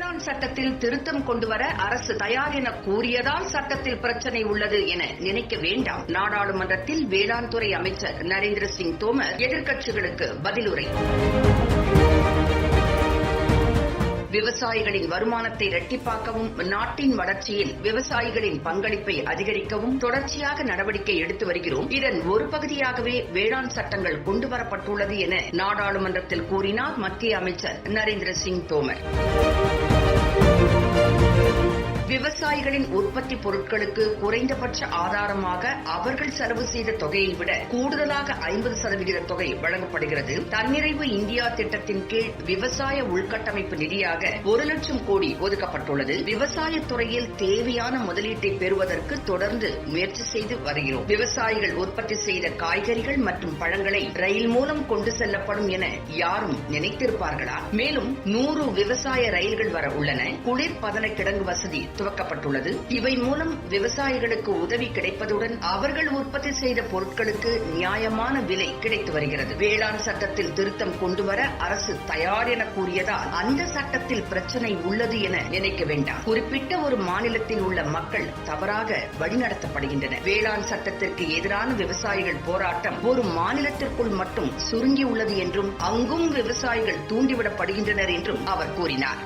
வேளாண் சட்டத்தில் திருத்தம் கொண்டுவர அரசு தயார் என கூறியதால் சட்டத்தில் பிரச்சனை உள்ளது என நினைக்க வேண்டாம். நாடாளுமன்றத்தில் வேளாண் துறை அமைச்சர் நரேந்திர சிங் தோமர் எதிர்க்கட்சிகளுக்கு பதிலுரை. விவசாயிகளின் வருமானத்தை இரட்டிப்பாக்கவும் நாட்டின் வளர்ச்சியில் விவசாயிகளின் பங்களிப்பை அதிகரிக்கவும் தொடர்ச்சியாக நடவடிக்கை எடுத்து வருகிறோம். இதன் ஒரு பகுதியாகவே வேளாண் சட்டங்கள் கொண்டுவரப்பட்டுள்ளது என நாடாளுமன்றத்தில் கூறினார் மத்திய அமைச்சர் நரேந்திர சிங் தோமர். விவசாயிகளின் உற்பத்தி பொருட்களுக்கு குறைந்தபட்ச ஆதாரமாக அவர்கள் செலவு செய்த தொகையை விட கூடுதலாக 50% தொகை வழங்கப்படுகிறது. தன்னிறைவு இந்தியா திட்டத்தின் கீழ் விவசாய உள்கட்டமைப்பு நிதியாக 1 லட்சம் கோடி ஒதுக்கப்பட்டுள்ளது. விவசாய துறையில் தேவையான முதலீட்டை பெறுவதற்கு தொடர்ந்து முயற்சி செய்து வருகிறோம். விவசாயிகள் உற்பத்தி செய்த காய்கறிகள் மற்றும் பழங்களை ரயில் மூலம் கொண்டு செல்லப்படும் என யாரும் நினைத்திருப்பார்களா? மேலும் 100 விவசாய ரயில்கள் வர உள்ளன. குளிர்பதன கிடங்கு வசதி துவக்கப்பட்டுள்ளது. இவை மூலம் விவசாயிகளுக்கு உதவி கிடைப்பதுடன் அவர்கள் உற்பத்தி செய்த பொருட்களுக்கு நியாயமான விலை கிடைத்து வருகிறது. வேளாண் சட்டத்தில் திருத்தம் கொண்டுவர அரசு தயார் என கூறியதால் அந்த சட்டத்தில் பிரச்சனை உள்ளது என நினைக்க வேண்டாம். குறிப்பிட்ட ஒரு மாநிலத்தில் உள்ள மக்கள் தவறாக வழிநடத்தப்படுகின்றனர். வேளாண் சட்டத்திற்கு எதிரான விவசாயிகள் போராட்டம் ஒரு மாநிலத்திற்குள் மட்டும் சுருங்கியுள்ளது என்றும் அங்கும் விவசாயிகள் தூண்டிவிடப்படுகின்றனர் என்றும் அவர் கூறினார்.